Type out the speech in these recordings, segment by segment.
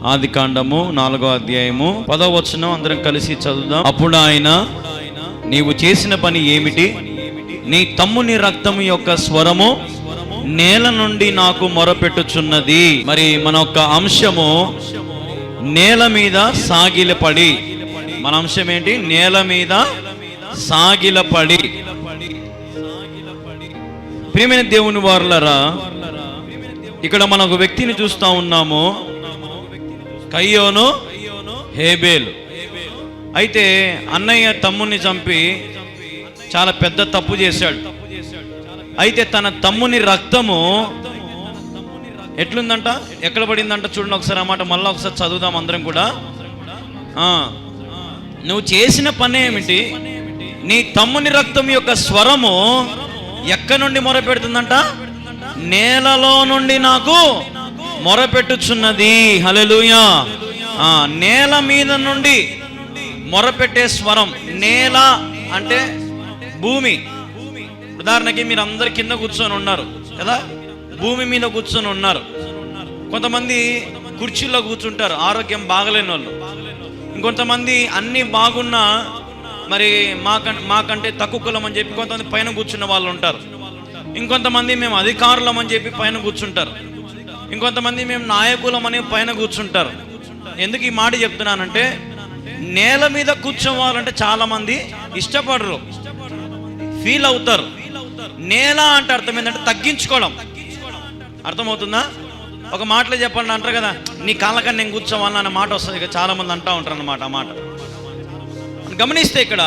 ఆదికాండము 4వ అధ్యాయము 10వ వచనం అందరం కలిసి చదువుదాం. అప్పుడు ఆయన, నీవు చేసిన పని ఏమిటి? నీ తమ్ముని రక్తము యొక్క స్వరము నేల నుండి నాకు మొరపెట్టుచున్నది. మరి మన యొక్క అంశము నేల మీద సాగిలపడి. మన అంశం ఏంటి? నేల మీద సాగిలపడి. ప్రియమైన దేవుని వారలారా, ఇక్కడ మనం ఒక వ్యక్తిని చూస్తా ఉన్నాము, కయ్యోను హేబేలు. అయితే అన్నయ్య తమ్ముని చంపి చాలా పెద్ద తప్పు చేశాడు. అయితే తన తమ్ముని రక్తము ఎట్లుందంట, ఎక్కడ పడిందంట చూడండి ఒకసారి. ఆ మాట మళ్ళీ ఒకసారి చదువుదాం అందరం కూడా. నువ్వు చేసిన పని ఏమిటి? నీ తమ్ముని రక్తం యొక్క స్వరము ఎక్కడి నుండి మొరపెడుతుందంట? నేలలో నుండి నాకు మొరపెట్టుచున్నది. హల్లెలూయా. నేల మీద నుండి మొరపెట్టే స్వరం. నేల అంటే భూమి. ఉదాహరణకి మీరు అందరు కింద కూర్చొని ఉన్నారు కదా, భూమి మీద కూర్చొని ఉన్నారు. కొంతమంది కుర్చీలో కూర్చుంటారు, ఆరోగ్యం బాగలేని వాళ్ళు. ఇంకొంతమంది అన్నీ బాగున్నా మరి మాకంటే తక్కువ కులం అని చెప్పి కొంతమంది పైన కూర్చున్న వాళ్ళు ఉంటారు. ఇంకొంతమంది మేము అధికారులం అని చెప్పి పైన కూర్చుంటారు. ఇంకొంతమంది మేము నాయకులం అని పైన కూర్చుంటారు. ఎందుకు ఈ మాట చెప్తున్నానంటే, నేల మీద కూర్చోవాలంటే చాలా మంది ఇష్టపడరు, ఫీల్ అవుతారు. నేల అంటే అర్థం ఏంటంటే తగ్గించుకోవడం. అర్థమవుతుందా? ఒక మాటలో చెప్పండి అంటారు కదా, నీ కాళ్ళకన్నా నేను కూర్చోవాలని అనే మాట వస్తుంది. ఇక చాలా మంది అంటూ ఉంటారు అన్నమాట. ఆ మాట గమనిస్తే ఇక్కడ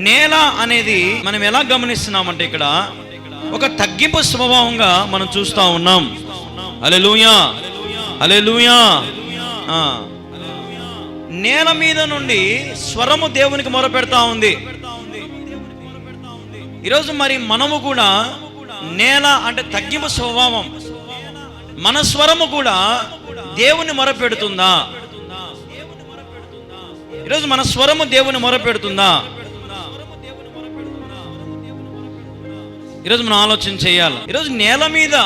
నేల అనేది మనం ఎలా గమనిస్తున్నామంటే, ఇక్కడ ఒక తగ్గింపు స్వభావంగా మనం చూస్తూ ఉన్నాం. హల్లెలూయా, హల్లెలూయా. నేల మీద నుండి స్వరము దేవునికి మొరపెడతా ఉంది. ఈరోజు మరి మనము కూడా నేల అంటే తగ్గింపు స్వభావం, మన స్వరము కూడా దేవుని మొరపెడుతుందా? ఈరోజు మన స్వరము దేవుని మొరపెడుతుందా? ఈరోజు మనం ఆలోచన చేయాలి. ఈరోజు నేల మీద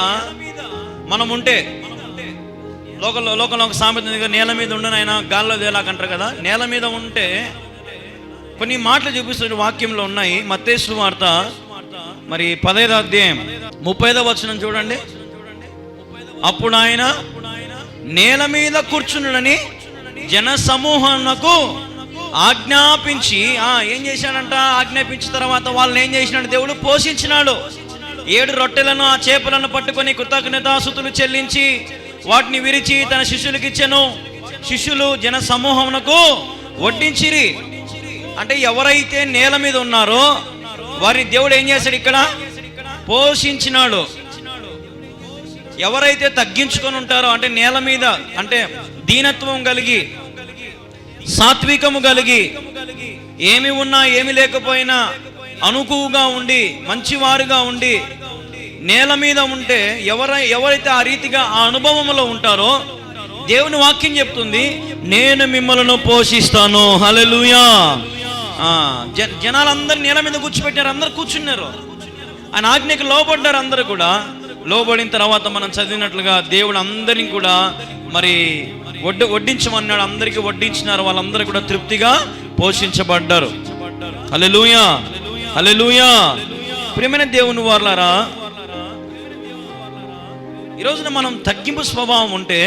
మనం ఉంటే, లోకంలో ఒక సామెత ఉంది, నేల మీద ఉండనైనా గాల్లో తేలాకంటారు కదా. నేల మీద ఉంటే కొన్ని మాటలు చూపిస్తున్న వాక్యంలో ఉన్నాయి. మత్తయి సువార్త మరి 15వ అధ్యాయం 30వ వచనం చూడండి. అప్పుడు ఆయన నేల మీద కూర్చున్నాడని జన సమూహమునకు ఆజ్ఞాపించి, ఏం చేశాడంట? ఆజ్ఞాపించిన తర్వాత వాళ్ళని ఏం చేసినాడు? దేవుడు పోషించినాడు. 7 రొట్టెలను ఆ చేపలను పట్టుకొని కృతజ్ఞతాస్తుతులు చెల్లించి వాటిని విరిచి తన శిష్యులకు ఇచ్చెను. శిష్యులు జన సమూహమునకు వడ్డించిరి. అంటే ఎవరైతే నేల మీద ఉన్నారో వారిని దేవుడు ఏం చేశాడు? ఇక్కడ పోషించినాడు. ఎవరైతే తగ్గించుకొని ఉంటారో, అంటే నేల మీద అంటే దీనత్వం కలిగి, సాత్వికము కలిగి, ఏమి ఉన్నా ఏమి లేకపోయినా అనుకువగా ఉండి, మంచివారుగా ఉండి నేల మీద ఉంటే, ఎవరైతే ఆ రీతిగా ఆ అనుభవంలో ఉంటారో, దేవుని వాక్యం చెప్తుంది, నేను మిమ్మల్ని పోషిస్తాను. హల్లెలూయా. జనాలందరూ నేల మీద కూర్చోబెట్టారు, అందరు కూర్చున్నారు. ఆయన ఆజ్ఞకు లోబడ్డారు అందరూ కూడా. లోబడిన తర్వాత మనం చదివినట్లుగా దేవుడు అందరినీ కూడా మరి వడ్డించమన్నాడు. అందరికీ వడ్డించినారు. వాళ్ళందరూ కూడా తృప్తిగా పోషించబడ్డారు. హల్లెలూయా, హల్లెలూయా. ప్రియమైన దేవుని వారలారా, ఈ రోజున మనం తగ్గింపు స్వభావం ఉంటే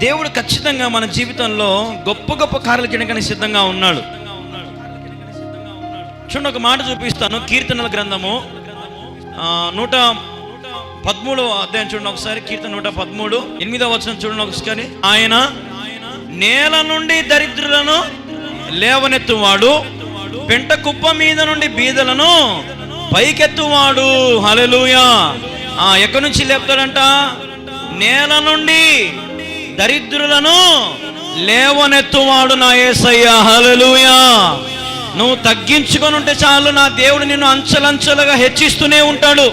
దేవుడు ఖచ్చితంగా మన జీవితంలో గొప్ప గొప్ప కార్యాలు చేయడానికి సిద్ధంగా ఉన్నాడు. చూడండి, ఒక మాట చూపిస్తాను. కీర్తనల గ్రంథము 113వ అధ్యాయం చూడండి ఒకసారి. కీర్తన 113 8వ వచనం చూడండి ఒకసారి. ఆయన నేల నుండి దరిద్రులను లేవనెత్తువాడు, పెంట కుప్ప మీద నుండి బీదలను పైకెత్తువాడు. హల్లెలూయా. ఎక్కడి నుంచి లేపుతాడంట? నేల నుండి దరిద్రులను లేవనెత్తువాడు నా యేసయ్య. హల్లెలూయా. నువ్వు తగ్గించుకొని ఉంటే చాలు, నా దేవుడు నిన్ను అంచెలంచెలుగా హెచ్చిస్తూనే ఉంటాడు,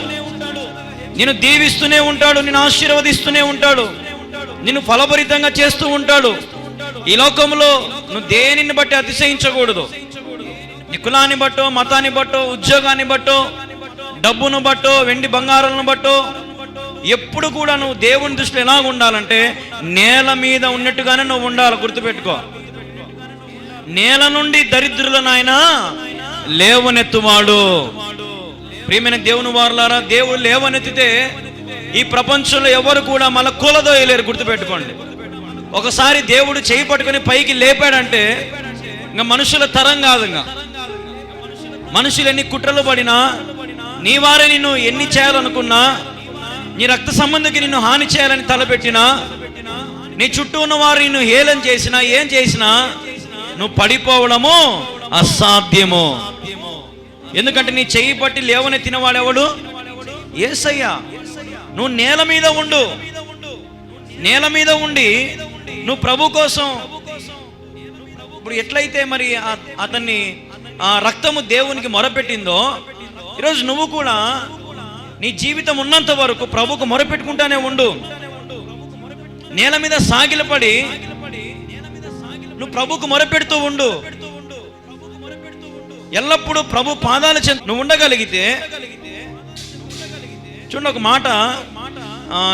నిన్ను దీవిస్తూనే ఉంటాడు, నిన్ను ఆశీర్వదిస్తూనే ఉంటాడు, నిన్ను ఫలభరితంగా చేస్తూ ఉంటాడు. ఈ లోకంలో నువ్వు దేనిని బట్టి అతిశయించకూడదు. నీ కులాన్ని బట్టో, మతాన్ని బట్టో, ఉద్యోగాన్ని బట్టో, డబ్బును బట్టో, వెండి బంగారాలను బట్టో ఎప్పుడు కూడా నువ్వు దేవుని దృష్టిలో ఎలా ఉండాలంటే నేల మీద ఉన్నట్టుగానే నువ్వు ఉండాలి. గుర్తుపెట్టుకో, నేల నుండి దరిద్రులను ఆయన లేవనెత్తువాడు. ప్రియమైన దేవుని వారలారా, దేవుడు లేవనెత్తితే ఈ ప్రపంచంలో ఎవరు కూడా మళ్ళీ కూలదోయలేరు. గుర్తుపెట్టుకోండి, ఒకసారి దేవుడు చేయి పట్టుకొని పైకి లేపాడంటే ఇంకా మనుషుల తరం కాదు. ఇంకా మనుషులు ఎన్ని కుట్రలు పడినా, నీ వారే నిన్ను ఎన్ని చేయాలనుకున్నా, నీ రక్త సంబంధికి నిన్ను హాని చేయాలని తలపెట్టినా, నీ చుట్టూ ఉన్న వారు నిన్ను హేళన చేసినా, ఏం చేసినా నువ్వు పడిపోవడము అసాధ్యము. ఎందుకంటే నీ చెయ్యి పట్టి లేవనెత్తిన వాడెవడు? యేసయ్యా. నువ్వు నేల మీద ఉండు. నేల మీద ఉండి నువ్వు ప్రభు కోసం, ఇప్పుడు ఎట్లయితే మరి అతన్ని ఆ రక్తము దేవునికి మొరపెట్టిందో, ఈరోజు నువ్వు కూడా నీ జీవితం ఉన్నంత వరకు ప్రభుకు మొరపెట్టుకుంటానే ఉండు. నేల మీద సాగిలపడి నువ్వు ప్రభుకు మొరపెడుతూ ఉండు. ఎల్లప్పుడూ ప్రభు పాదాల చెంత నువ్వు ఉండగలిగితే, చూడండి ఒక మాట,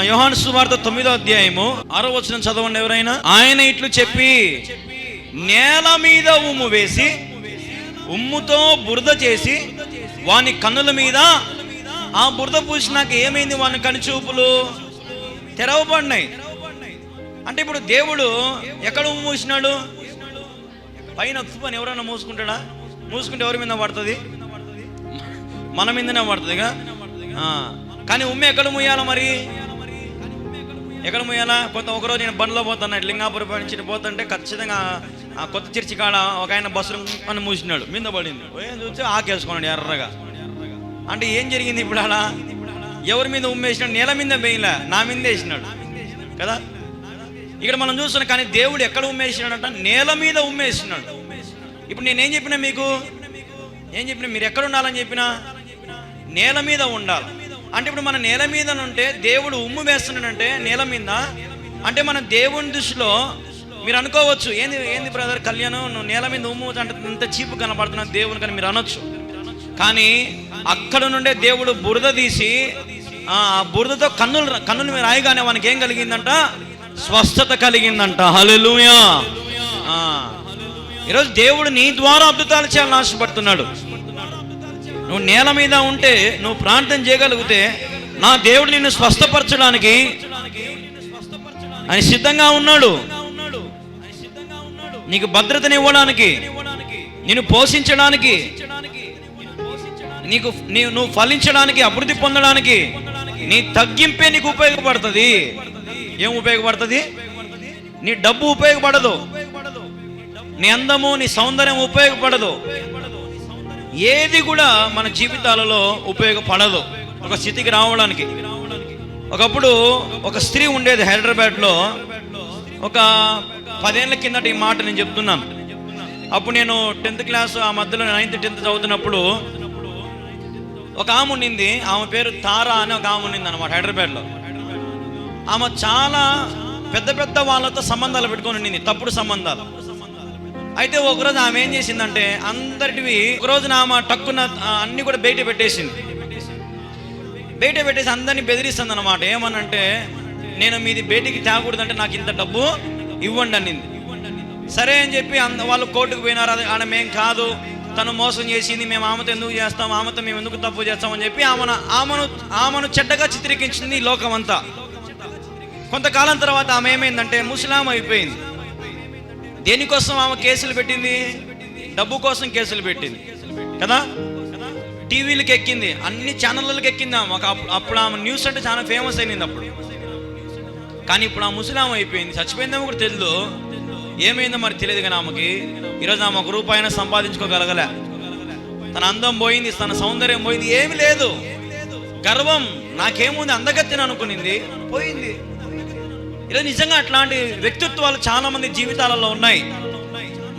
యోహాను సువార్త 9వ అధ్యాయము 6వ వచనం చదవండి ఎవరైనా. ఆయన ఇట్లు చెప్పి నేల మీద ఉమ్ము వేసి ఉమ్ముతో బురద చేసి వాని కన్నుల మీద ఆ బురద పూసినాక ఏమైంది? వాని కనుచూపులు తెరవబడినాయి. అంటే ఇప్పుడు దేవుడు ఎక్కడ ఉమ్ము మూసినాడు? పైన ఉప్పు అని ఎవరైనా మూసుకుంటాడా? మూసుకుంటే ఎవరి మీద పడుతుంది? మన మీదనే పడుతుందిగా. కానీ ఉమ్మ ఎక్కడ మూయాలా? మరి ఎక్కడ మూయాలా? ఒకరోజు నేను బండ్లో పోతాను, లింగాపురం నుంచి పోతుంటే ఖచ్చితంగా ఆ కొత్త చర్చి కాడ ఒక ఆయన బస్సు అని మూసినాడు, మీద పడింది. ఏం చూస్తే ఆకేసుకున్నాడు ఎర్రగా. అంటే ఏం జరిగింది ఇప్పుడు? అలా ఎవరి మీద ఉమ్మేసినాడు? నేల మీద వేయలే, నా మీద వేసినాడు కదా. ఇక్కడ మనం చూస్తున్నాం. కానీ దేవుడు ఎక్కడ ఉమ్మేసినాడంట? నేల మీద ఉమ్మేసినాడు. ఇప్పుడు నేనేం చెప్పినా మీకు? ఏం చెప్పినా? మీరు ఎక్కడ ఉండాలని చెప్పినా? నేల మీద ఉండాలి. అంటే ఇప్పుడు మన నేల మీద ఉంటే దేవుడు ఉమ్ము వేస్తున్నాడంటే నేల మీద, అంటే మన దేవుని దృష్టిలో మీరు అనుకోవచ్చు, ఏంది బ్రదర్ కళ్యాణం, నువ్వు నేల మీద ఉమ్ము అంటే ఇంత చీపు కనపడుతున్నావు దేవుని కానీ మీరు అనొచ్చు. కానీ అక్కడ నుండే దేవుడు బురద తీసి ఆ బురదతో కన్నులు మీద రాయగానే మనకి ఏం కలిగిందంట? స్వస్థత కలిగిందంట. హల్లెలూయా. ఈరోజు దేవుడు నీ ద్వారా అద్భుతాలు చేయాలని ఆశపడుతున్నాడు. నువ్వు నేల మీద ఉంటే, నువ్వు ప్రార్థన చేయగలిగితే, నా దేవుడు నిన్ను స్వస్థపరచడానికి ఆయన సిద్ధంగా ఉన్నాడు. నీకు భద్రతని ఇవ్వడానికి, నిన్ను పోషించడానికి, నువ్వు ఫలించడానికి, అభివృద్ధి పొందడానికి, నీ తగ్గింపే నీకు ఉపయోగపడుతుంది. ఏం ఉపయోగపడుతుంది? నీ డబ్బు ఉపయోగపడదు, నీ అందము, నీ సౌందర్యం ఉపయోగపడదు. ఏది కూడా మన జీవితాలలో ఉపయోగపడదు ఒక స్థితికి రావడానికి. ఒకప్పుడు ఒక స్త్రీ ఉండేది హైదరాబాద్లో. ఒక 10 ఏళ్ల కిందట ఈ మాట నేను చెప్తున్నాను. అప్పుడు నేను 10th క్లాస్, ఆ మధ్యలో 9th 10th చదువుతున్నప్పుడు ఒక ఆమె ఉండింది. ఆమె పేరు తారా అని ఒక ఆమె ఉండింది అనమాట హైదరాబాద్లో. ఆమె చాలా పెద్ద పెద్ద వాళ్ళతో సంబంధాలు పెట్టుకొని ఉండింది, తప్పుడు సంబంధాలు. అయితే ఒకరోజు ఆమె ఏం చేసిందంటే, అందరివి ఒకరోజు ఆమె టక్కున అన్ని కూడా బయట పెట్టేసింది. బయట పెట్టేసి అందరినీ బెదిరిస్తుంది అనమాట. ఏమనంటే, నేను మీది బయటికి తేకూడదంటే నాకు ఇంత డబ్బు ఇవ్వండి అనింది. సరే అని చెప్పి వాళ్ళు కోర్టుకు పోయినారు. ఆమె మేం కాదు, తను మోసం చేసింది, మేము ఆమెతో ఎందుకు చేస్తాం, ఆమెతో మేము ఎందుకు తప్పు చేస్తామని చెప్పి ఆమెను చెడ్డగా చిత్రీకరించింది ఈ లోకం అంతా. కొంతకాలం తర్వాత ఆమె ఏమైందంటే ముస్లాం అయిపోయింది. దేనికోసం ఆమె కేసులు పెట్టింది? డబ్బు కోసం కేసులు పెట్టింది కదా. టీవీలకు ఎక్కింది, అన్ని ఛానళ్ళకి ఎక్కింది ఆమె. అప్పుడు ఆమె న్యూస్ అంటే చాలా ఫేమస్ అయింది అప్పుడు. కానీ ఇప్పుడు ఆ ముస్లాం అయిపోయింది, చచ్చిపోయిందేమో కూడా తెలియదు, ఏమైందో మరి తెలియదు. కానీ ఆమెకి ఈరోజు ఆమె ₹1 అయినా సంపాదించుకోగలగలే. తన అందం పోయింది, తన సౌందర్యం పోయింది, ఏమి లేదు. గర్వం, నాకేముంది, అందగత్తిని అనుకునింది, పోయింది. ఈరోజు నిజంగా అట్లాంటి వ్యక్తిత్వాలు చాలా మంది జీవితాలలో ఉన్నాయి.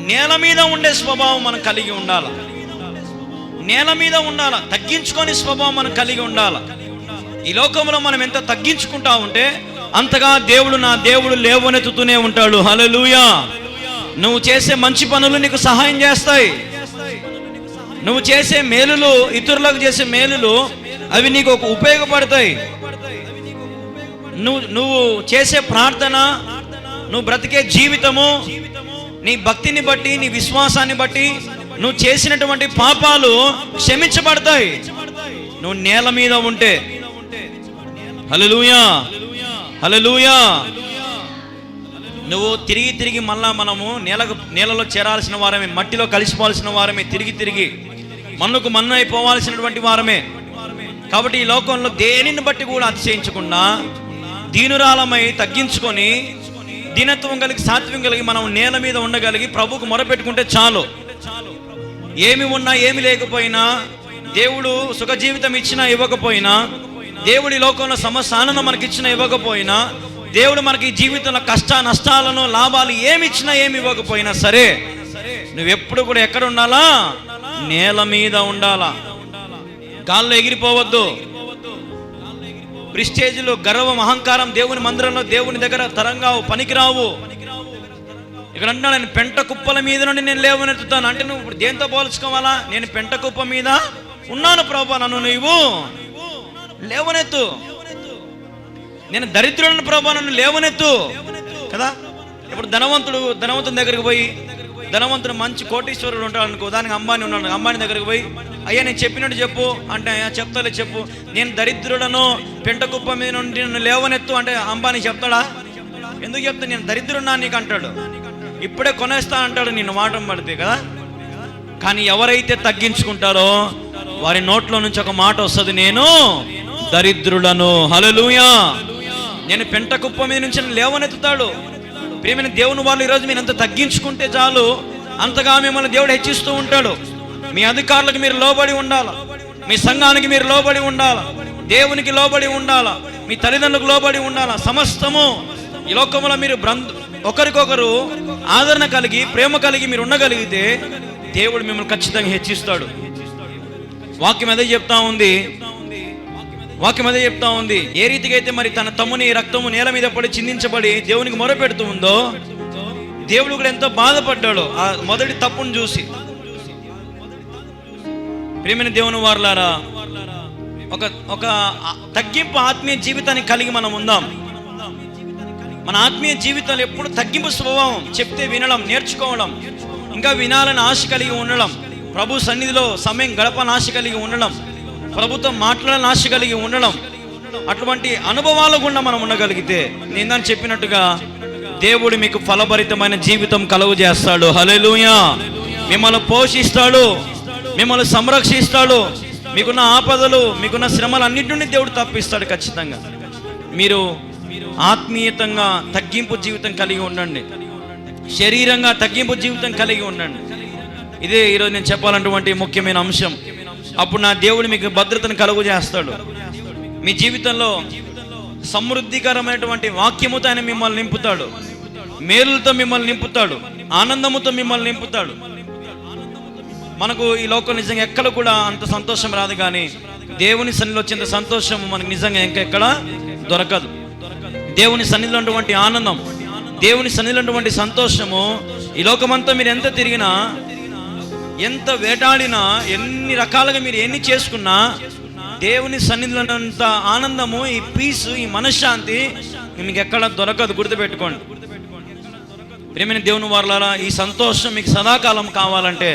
నేల మీద ఉండే స్వభావం మనం కలిగి ఉండాలి. నేల మీద ఉండాలి, తగ్గించుకొని స్వభావం మనం కలిగి ఉండాలి. ఈ లోకంలో మనం ఎంత తగ్గించుకుంటా ఉంటే అంతగా దేవుడు, నా దేవుడు లేవనెత్తుతూనే ఉంటాడు. హల్లెలూయా. నువ్వు చేసే మంచి పనులు నీకు సహాయం చేస్తాయి. నువ్వు చేసే మేలులు, ఇతరులకు చేసే మేలులు, అవి నీకు ఉపయోగపడతాయి. నువ్వు చేసే ప్రార్థన, నువ్వు బ్రతికే జీవితము, నీ భక్తిని బట్టి, నీ విశ్వాసాన్ని బట్టి నువ్వు చేసినటువంటి పాపాలు క్షమించబడతాయి నువ్వు నేల మీద ఉంటే. హల్లెలూయా, హల్లెలూయా. నువ్వు తిరిగి మళ్ళా మనము నేలలో చేరాల్సిన వారమే, మట్టిలో కలిసిపోవాల్సిన వారమే, తిరిగి మన్నుకు మన్ను అయిపోవాల్సినటువంటి వారమే. కాబట్టి ఈ లోకంలో దేనిని బట్టి కూడా అతిశయించకుండా దీనురాలమై తగ్గించుకొని దీనత్వం కలిగి సాత్వ్యం కలిగి మనం నేల మీద ఉండగలిగి ప్రభువుకు మొరపెట్టుకుంటే చాలు. ఏమి ఉన్నా ఏమి లేకపోయినా, దేవుడు సుఖ జీవితం ఇచ్చినా ఇవ్వకపోయినా, దేవుడి లోకంలో సమస్య ఆనందం మనకిచ్చినా ఇవ్వకపోయినా, దేవుడు మనకి జీవితంలో కష్ట నష్టాలను లాభాలు ఏమి ఇచ్చినా ఏమి ఇవ్వకపోయినా సరే, నువ్వెప్పుడు కూడా ఎక్కడ ఉండాలా? నేల మీద ఉండాలా. గాల్లో ఎగిరిపోవద్దు. ప్రిస్టేజ్లు, గర్వం, అహంకారం దేవుని మందిరంలో దేవుని దగ్గర తరంగావు, పనికిరావు. ఇక్కడ అంటున్నా, నేను పెంట కుప్పల మీద నుండి నేను లేవనెత్తుతాను అంటే నువ్వు ఇప్పుడు దేంతో పోల్చుకోవాలా? నేను పెంట కుప్ప మీద ఉన్నాను ప్రభా, నన్ను నువ్వు లేవనెత్తు. నేను దరిద్రులను ప్రభా, నన్ను లేవనెత్తు కదా. ఇప్పుడు ధనవంతుని దగ్గరికి పోయి, ధనవంతుడు మంచి కోటీశ్వరుడు ఉంటాడు అనుకో, దానికి అంబానీ ఉన్నాడు, అంబానీ దగ్గరికి పోయి, అయ్యా నేను చెప్పినట్టు చెప్పు అంటే, చెప్తాలే చెప్పు, నేను దరిద్రుడను, పెంట కుప్ప మీద నుండి నన్ను లేవనెత్తు అంటే అంబానీ చెప్తాడా? ఎందుకు చెప్తా? నేను దరిద్రున్నా నీకు అంటాడు, ఇప్పుడే కొనేస్తా అంటాడు నిన్ను మాట పడితే కదా. కానీ ఎవరైతే తగ్గించుకుంటారో వారి నోట్లో నుంచి ఒక మాట వస్తుంది, నేను దరిద్రులను. హల్లెలూయా. నేను పెంట కుప్ప మీద నుంచి లేవనెత్తుతాడు. ప్రియమైన దేవుని వాళ్ళు ఈరోజు మీరు ఎంత తగ్గించుకుంటే చాలు, అంతగా మిమ్మల్ని దేవుడు హెచ్చిస్తూ ఉంటాడు. మీ అధికారులకు మీరు లోబడి ఉండాలా, మీ సంఘానికి మీరు లోబడి ఉండాలా, దేవునికి లోబడి ఉండాలా, మీ తల్లిదండ్రులకు లోబడి ఉండాలా. సమస్తము ఈ లోకంలో మీరు ఒకరికొకరు ఆదరణ కలిగి, ప్రేమ కలిగి మీరు ఉండగలిగితే దేవుడు మిమ్మల్ని ఖచ్చితంగా హెచ్చిస్తాడు. వాక్యం అదే చెప్తా ఉంది. ఏ రీతిగా అయితే మరి తన తమ్ముని రక్తము నేల మీద పడి చిందించబడి దేవునికి మొరపెడుతూ ఉందో, దేవుడు కూడా ఎంతో బాధపడ్డాడు ఆ మొదటి తప్పును చూసి. ప్రియమైన దేవుని వారలారా, ఒక తగ్గింపు ఆత్మీయ జీవితాన్ని కలిగి మనం ఉందాం. మన ఆత్మీయ జీవితంలో ఎప్పుడు తగ్గింపు స్వభావం, చెప్తే వినడం, నేర్చుకోవడం, ఇంకా వినాలని ఆశ కలిగి ఉండడం, ప్రభు సన్నిధిలో సమయం గడపని ఆశ కలిగి ఉండడం, ప్రభుత్వం మాట్లాడాలని ఆశ కలిగి ఉండడం, అటువంటి అనుభవాల గుండా మనం ఉండగలిగితే నేను చెప్పినట్టుగా దేవుడు మీకు ఫలభరితమైన జీవితం కలుగు చేస్తాడు. హల్లెలూయా. మిమ్మల్ని పోషిస్తాడు, మిమ్మల్ని సంరక్షిస్తాడు. మీకున్న ఆపదలు, మీకున్న శ్రమలు అన్నిటి నుండి దేవుడు తప్పిస్తాడు ఖచ్చితంగా. మీరు ఆత్మీయతంగా తగ్గింపు జీవితం కలిగి ఉండండి, శరీరంగా తగ్గింపు జీవితం కలిగి ఉండండి. ఇదే ఈరోజు నేను చెప్పాలన్నటువంటి ముఖ్యమైన అంశం. అప్పుడు నా దేవుడు మీకు భద్రతను కలుగు చేస్తాడు. మీ జీవితంలో సమృద్ధికరమైనటువంటి వాక్యముతో ఆయన మిమ్మల్ని నింపుతాడు, మేలులతో మిమ్మల్ని నింపుతాడు, ఆనందముతో మిమ్మల్ని నింపుతాడు. మనకు ఈ లోకం నిజంగా ఎక్కడ కూడా అంత సంతోషం రాదు, కానీ దేవుని సన్నిధిలో వచ్చేంత సంతోషం మనకు నిజంగా ఇంకెక్కడ దొరకదు. దేవుని సన్నిధిలో ఉన్నటువంటి ఆనందం, దేవుని సన్నిధిలో ఉన్నటువంటి సంతోషము ఈ లోకమంతా మీరు ఎంత తిరిగినా, ఎంత వేటాడినా, ఎన్ని రకాలుగా మీరు ఎన్ని చేసుకున్నా, దేవుని సన్నిధిలో ఉన్నంత ఆనందము, ఈ పీసు, ఈ మనశ్శాంతి మీకు ఎక్కడ దొరకదు. గుర్తుపెట్టుకోండి ప్రియమైన దేవుని వారలారా. ఈ సంతోషం మీకు సదాకాలం కావాలంటే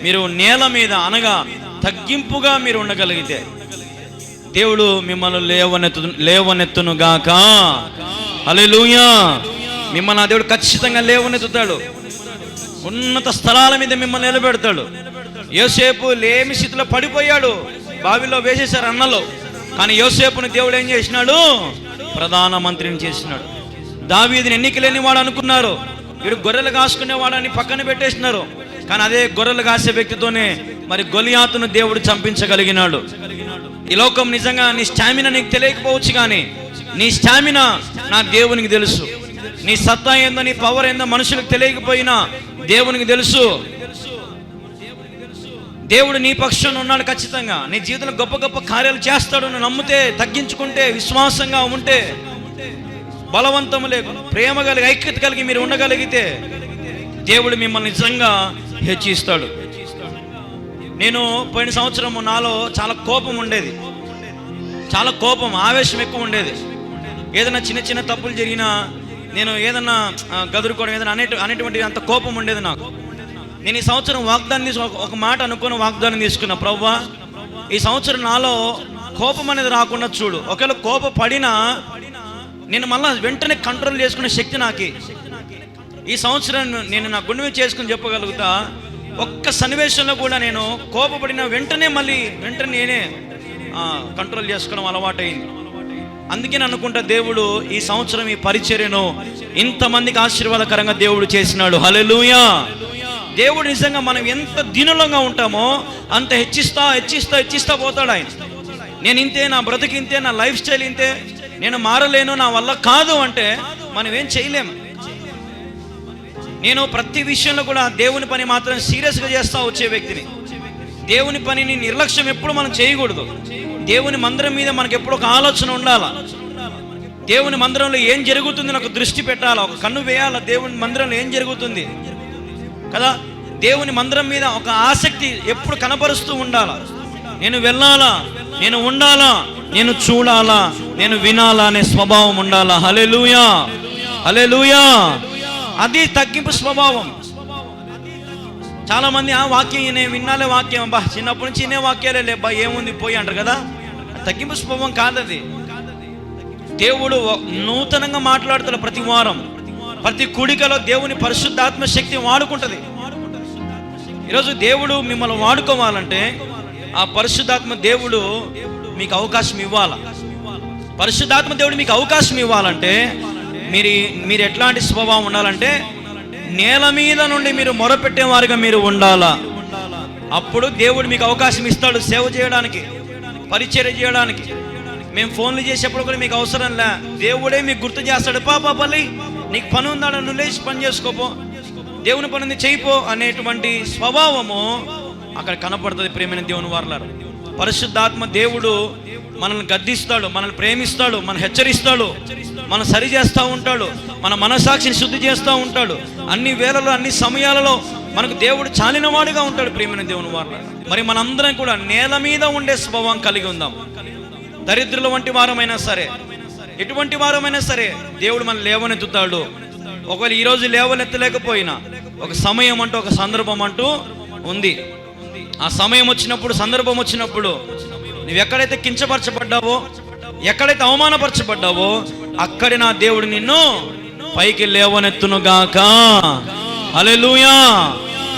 మీరు నేల మీద అనగా తగ్గింపుగా మీరు ఉండగలిగితే దేవుడు మిమ్మల్ని లేవనెత్తును గాక. హల్లెలూయా. మిమ్మల్ని ఆ దేవుడు ఖచ్చితంగా లేవనెత్తుతాడు, ఉన్నత స్థలాల మీద మిమ్మల్ని నిలబెడతాడు. యోసేపు లేమి స్థితిలో పడిపోయాడు, బావిలో వేసేశారు అన్నలో. కానీ యోసేపుని దేవుడు ఏం చేసినాడు? ప్రధానమంత్రిని చేసినాడు. దావీదుని ఎన్నికలేని వాడు అనుకున్నారు, వీడు గొర్రెలు కాసుకునేవాడని పక్కన పెట్టేసినారు. కానీ అదే గొర్రెలు కాసే వ్యక్తితోనే మరి గొలియాతును దేవుడు చంపించగలిగినాడు. ఈ లోకం నిజంగా నీ స్టామినా నీకు తెలియకపోవచ్చు, కానీ నీ స్టామినా నా దేవునికి తెలుసు. నీ సత్తా ఏందో, నీ పవర్ ఏందో మనుషులకు తెలియకపోయినా దేవునికి తెలుసు. దేవుడు నీ పక్షాన ఉన్నాడు ఖచ్చితంగా. నీ జీవితంలో గొప్ప గొప్ప కార్యాలు చేస్తాడు. నువ్వు నమ్మితే, తగ్గించుకుంటే, విశ్వాసంగా ఉంటే, బలవంతము లేకు ప్రేమ కలిగి, ఐక్యత కలిగి మీరు ఉండగలిగితే దేవుడు మిమ్మల్ని నిజంగా హెచ్చిస్తాడు. నేను పోయిన సంవత్సరము నాలో చాలా కోపం ఉండేది, చాలా కోపం, ఆవేశం ఎక్కువ ఉండేది. ఏదైనా చిన్న చిన్న తప్పులు జరిగినా, నేను ఏదన్నా గదురుకోవడం, ఏదైనా అనేటువంటి అంత కోపం ఉండేది నాకు. నేను ఈ సంవత్సరం వాగ్దానం ఒక మాట అనుకుని వాగ్దానం తీసుకున్నా, ప్రభువా ఈ సంవత్సరం నాలో కోపం అనేది రాకుండా చూడు. ఒకవేళ కోపపడినా నేను మళ్ళీ వెంటనే కంట్రోల్ చేసుకునే శక్తి నాకు ఈ సంవత్సరం నేను నా గుండె చేసుకుని చెప్పగలుగుతా. ఒక్క సన్నివేశంలో కూడా నేను కోపపడిన వెంటనే నేనే కంట్రోల్ చేసుకోవడం అలవాటైంది. అందుకే నేను అనుకుంటా, దేవుడు ఈ సంవత్సరం ఈ పరిచర్యను ఇంతమందికి ఆశీర్వాదకరంగా దేవుడు చేసినాడు. హల్లెలూయా. దేవుడు నిజంగా మనం ఎంత దీనులంగా ఉంటామో అంత హెచ్చిస్తా పోతాడు ఆయన. నేను ఇంతే, నా బ్రతుకు ఇంతే, నా లైఫ్ స్టైల్ ఇంతే, నేను మారలేను, నా వల్ల కాదు అంటే మనం ఏం చేయలేం. నేను ప్రతి విషయంలో కూడా దేవుని పని మాత్రం సీరియస్గా చేస్తా వచ్చే వ్యక్తిని. దేవుని పనిని నిర్లక్ష్యం ఎప్పుడు మనం చేయకూడదు. దేవుని మందిరం మీద మనకు ఎప్పుడు ఒక ఆలోచన ఉండాలా. దేవుని మందిరంలో ఏం జరుగుతుంది నాకు దృష్టి పెట్టాలా, ఒక కన్ను వేయాలా. దేవుని మందిరంలో ఏం జరుగుతుంది కదా, దేవుని మందిరం మీద ఒక ఆసక్తి ఎప్పుడు కనపరుస్తూ ఉండాలా. నేను వెళ్ళాలా, నేను ఉండాలా, నేను చూడాలా, నేను వినాలా అనే స్వభావం ఉండాలా. హల్లెలూయా, హల్లెలూయా. అది తగ్గింపు స్వభావం. చాలా మంది ఆ వాక్యం నేను విన్నాలే, వాక్యం అబ్బా చిన్నప్పటి నుంచి ఇనే వాక్యాలే లేబ్బా ఏముంది పోయి అంటారు కదా. తగ్గింపు స్వభావం కాదది. దేవుడు నూతనంగా మాట్లాడుతాడు ప్రతి వారం. ప్రతి కుడికలో దేవుని పరిశుద్ధాత్మ శక్తి వాడుకుంటుంది. ఈరోజు దేవుడు మిమ్మల్ని వాడుకోవాలంటే ఆ పరిశుద్ధాత్మ దేవుడు మీకు అవకాశం ఇవ్వాలా. పరిశుద్ధాత్మ దేవుడు మీకు అవకాశం ఇవ్వాలంటే మీరు ఎట్లాంటి స్వభావం ఉండాలంటే నేల మీద నుండి మీరు మొరపెట్టేవారుగా మీరు ఉండాలా. అప్పుడు దేవుడు మీకు అవకాశం ఇస్తాడు సేవ చేయడానికి, పరిచర్య చేయడానికి. మేము ఫోన్లు చేసేప్పుడు కూడా మీకు అవసరం లే, దేవుడే మీకు గుర్తు చేస్తాడు. పాపల్లి నీకు పని ఉందా, నువ్వు లేచి పని చేసుకోపో, దేవుని పని ఉంది చేయిపో అనేటువంటి స్వభావము అక్కడ కనపడుతుంది. ప్రేమైన దేవుని వారలారా, పరిశుద్ధాత్మ దేవుడు మనల్ని గద్దిస్తాడు, మనల్ని ప్రేమిస్తాడు, మనల్ని హెచ్చరిస్తాడు, మనం సరి చేస్తూ ఉంటాడు, మన మనసాక్షిని శుద్ధి చేస్తూ ఉంటాడు. అన్ని వేళలో అన్ని సమయాలలో మనకు దేవుడు చాలినవాడుగా ఉంటాడు. ప్రేమైన దేవుని వారలారా, మరి మనందరం కూడా నేల మీద ఉండే స్వభావం కలిగి ఉందాం. దరిద్రుల వంటి వారమైనా సరే, ఎటువంటి వారమైనా సరే దేవుడు మనం లేవనెత్తుతాడు. ఒకవేళ ఈరోజు లేవనెత్తలేకపోయినా ఒక సమయం అంటూ, ఒక సందర్భం అంటూ ఉంది. ఆ సమయం వచ్చినప్పుడు, సందర్భం వచ్చినప్పుడు నువ్వు ఎక్కడైతే కించపరచబడ్డావో, ఎక్కడైతే అవమానపరచబడ్డావో అక్కడి నా దేవుడు నిన్ను పైకి లేవనెత్తునుగాక. హల్లెలూయా.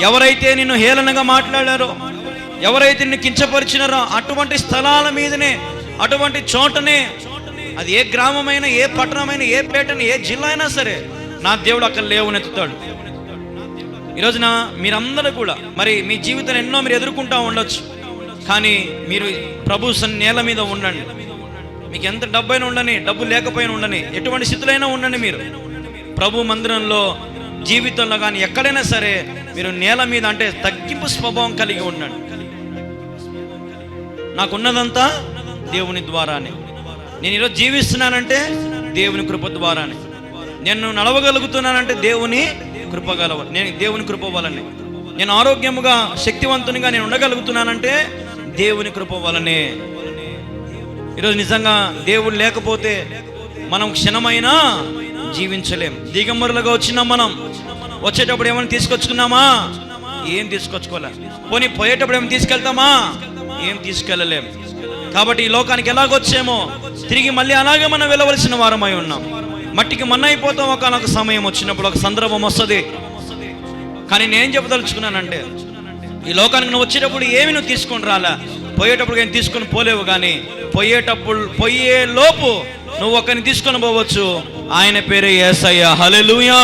ఎవరైతే నిన్ను హేళనగా మాట్లాడారో, ఎవరైతే నిన్ను కించపరిచినారో అటువంటి స్థలాల మీదనే, అటువంటి చోటనే, అది ఏ గ్రామమైనా, ఏ పట్టణమైనా, ఏ పేటని, ఏ జిల్లా అయినా సరే నా దేవుడు అక్కడ లేవనెత్తుతాడు. ఈరోజున మీరందరూ కూడా మరి మీ జీవితాన్ని ఎన్నో మీరు ఎదుర్కొంటూ ఉండొచ్చు, కానీ మీరు ప్రభు నేల మీద ఉండండి. మీకు ఎంత డబ్బు అయినా ఉండని, డబ్బు లేకపోయినా ఉండని, ఎటువంటి స్థితులైనా ఉండండి, మీరు ప్రభు మందిరంలో, జీవితంలో కానీ ఎక్కడైనా సరే మీరు నేల మీద అంటే తగ్గింపు స్వభావం కలిగి ఉండండి. నాకున్నదంతా దేవుని ద్వారానే. నేను ఈరోజు జీవిస్తున్నానంటే దేవుని కృప ద్వారానే. నేను నడవగలుగుతున్నానంటే దేవుని దేవుని కృప వలనే. నేను ఆరోగ్యముగా శక్తివంతునిగా నేను ఉండగలుగుతున్నానంటే దేవుని కృప వలనే. ఈరోజు నిజంగా దేవుడు లేకపోతే మనం క్షణమైనా జీవించలేం. దిగంబరులుగా వచ్చినాం. మనం వచ్చేటప్పుడు ఏమైనా తీసుకొచ్చుకున్నామా? ఏం తీసుకొచ్చుకోలే. పోనీ పోయేటప్పుడు ఏమైనా తీసుకెళ్తామా? ఏం తీసుకెళ్ళలేం. కాబట్టి ఈ లోకానికి ఎలాగొచ్చామో తిరిగి మళ్ళీ అలాగే మనం వెళ్ళవలసిన వారమై ఉన్నాం. మట్టికి మన్నైపోతాం ఒకనొక సమయం వచ్చినప్పుడు, ఒక సందర్భం వస్తుంది. కానీ నేను చెప్పదలుచుకున్నానంటే ఈ లోకానికి నువ్వు వచ్చేటప్పుడు ఏమి నువ్వు తీసుకొని రాలా, పోయేటప్పుడు ఏం తీసుకొని పోలేవు. కానీ పోయే లోపు నువ్వు ఒకరిని తీసుకొని పోవచ్చు. ఆయన పేరే యేసయ్య. హల్లెలూయా.